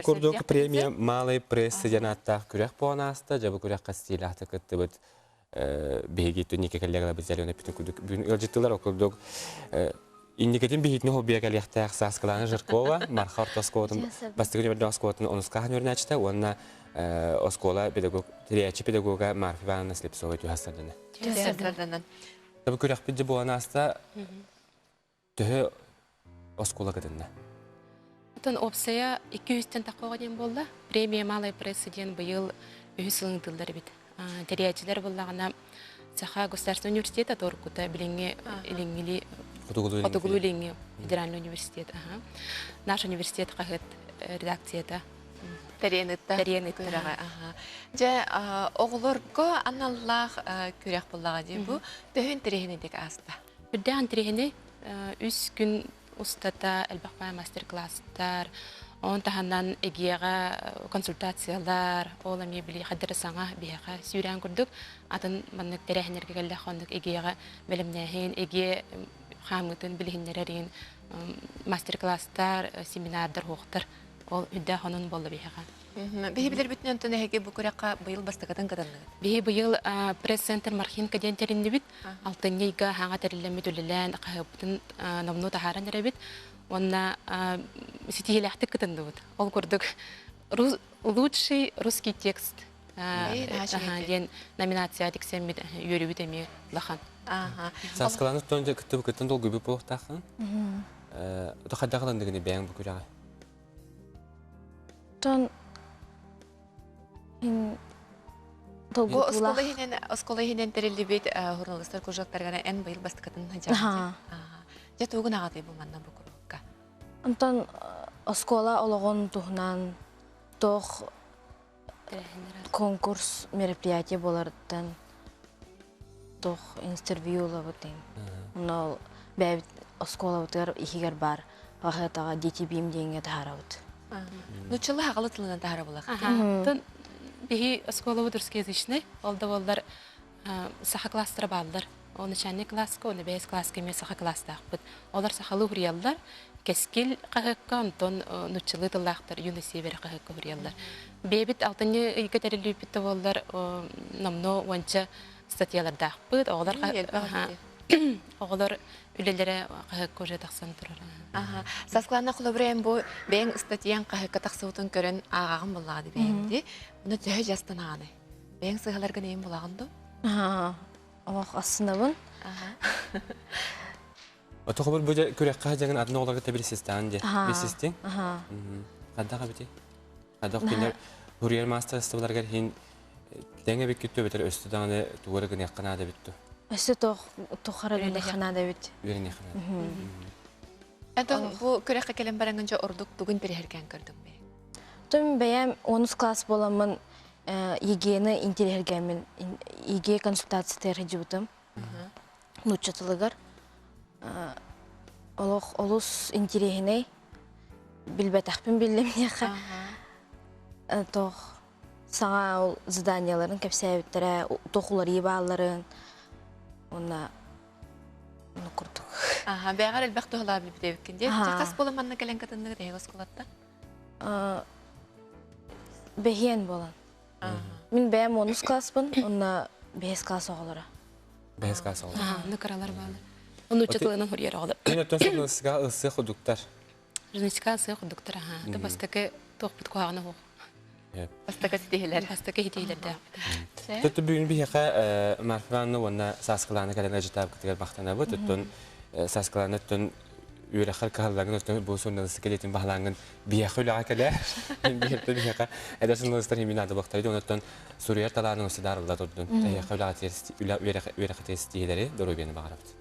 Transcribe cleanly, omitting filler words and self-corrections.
Курдук премия малый пресс янаттах күрәк пуанаста, жабы күрәк кастилахты кыттыбыт беги төннике келлегала безелене питен күрдүк. Бүгүн ылжыттылар окурдук. Инникетин бихитне хоббия келехтах Саскалана Жиркова, Мархар Тоскотын, Бастыгын Доскотын онускахан өрнәчтә, онна оскола педагог, триячи педагога Марфа Ивановна Слепцова тюхастардыны. Жабы күрәк пидде буанаста төһө оскола кытынна. Тон опсая 200-тен тақуға ден болды. Премия малай пресс-ден бұйыл үйсілің тылдар бит. Терячилер болағына Саха государственный университет Аторкута билинге илингили Отугулу илинге федеральный университет. Наш университет қағыт редакцияда. Теренеттіріға. Жа оғылырға аналлақ көрек болаға ден бұл дөйін терехіне дек аста. Үрдән терехіне үс күн устата әлбақпай мастер-класстар, он таханнан эгега консультациялар, ола мебели хадыры саңа бияға сүйрән күрдік. Атын маннык тәрәхінерге кәлі қондық эгега білімнәхін, эге қамытын білігінлерерін мастер-класстар, семинардар хоқтар. Ол үдді қонын болды бияға. Бейі білер бүтінен түні әге бұл көрекқа бұйыл бастықатын қаданлығы? Бейі бұйыл пресс-центр Мархинка ден тәрінді біт. Алтын ейгі хаңа тәрілі мүділілән қағыптын номну тахаран әрі біт. Онна сетихеләхті күтінді бұд. Ол көрдік лучший русский текст ден номинация дексен біт үйері біт әме лахан. Саскаланы төнде күттін дол көбі болықтақын. Ұты қаддағыландығыны бәң бұл көріға? Тон Оскола хинен терелі бет хұрналыстар көжақтарғана ән бұйыл бастықатын жағын. Жа туғын ағадай бұл манна бұл күрікка? Онтан оскола олығын тұғынан тоқ конкурс мероприятие болардын тоқ интервью олабытын. Онал бәбіт оскола бұтығар ихигер бар. Вақытаға дети бейім дейінге тағара бұт. Нучылы ағалы тылынан тағара болақ? Бихи оскола удурский язычный, олдар саха кластера балдар. Он начальник класска, он бейс класска ме саха класстах бит. Олар сахалы хурьялдар, кескил кахакка, антон нучылы тыллахтар, юны север кахакка хурьялдар. Бейбит алтыны икатерили бит олдар намно ванча статьялардах бит. Олар үлелері кахакка уже тақсан тұрар. Сасклана құлабырайын бұл бәйін статьян қағыққа тақсауытын көрін ағағын болады бәйінді. Бұны түхі жастан ағаны. Бәйін сығаларға нейін болағынды? Оқ асында бұн. Отоғы бір бөде көрек қаға жағын адына оларға табір сестен де. Бесестен? Қаддаға біте? Қаддақ кендер Хурьер мастер стабыларға хейін дәңе бек күтті бетер өсті даңды туғырығын яққана да бітті. Өсті тоқарығын яққана да бітті. Үйерін яққана. Әнтон, бұл көрекқа келен бараңынша ордық түгін перехерген көрдің бе? Түн бәйім 10 класс боламын егені интерергенмен, еге консультация тәрхеджі бұтым. Нұтчатылығыр. Олыс интерегіне білбәтақпен білдімнеға. Тоқ саңа ол зданияларын кәпсәйбіттірі, тоқулар ебаларын. Онна құрдық. Бәғар әлбәқ тұғыла біліп дәуіккенде. Қас боламанны кәлен қатынығы дәйгі осколатта? Бәйен болан. Мен бәйім 10 класспын, онна 5 класс оғылары. 5 класс оғылары? Нүкаралар балы. Оны үчетілігінің хұрьер оғылы. Мен өттен соң ысыға ысы құдықтар? Жынысыға ысы құдықтар. Бастықы тоқ бұт қоғаны оғы. Бастықы сетейлер. Бастықы сетейлер дәу. Төтті бүгін бейхе Марфиванны онна Саскаланы кәлен әжітап күтігер бақтана бұд. Саскаланы өттен үйрәқір қағылағын өттен бұл соннағысы келетін бағылағын бейхе өліға кәлі. Бейхе әдәсін ұлыстар емін ады бақтайды. Оныттен Сурияр талағының өсі дарылда тұрдың. Бейхе өліға үйрәқі тестейдері дұру бені бағарапты.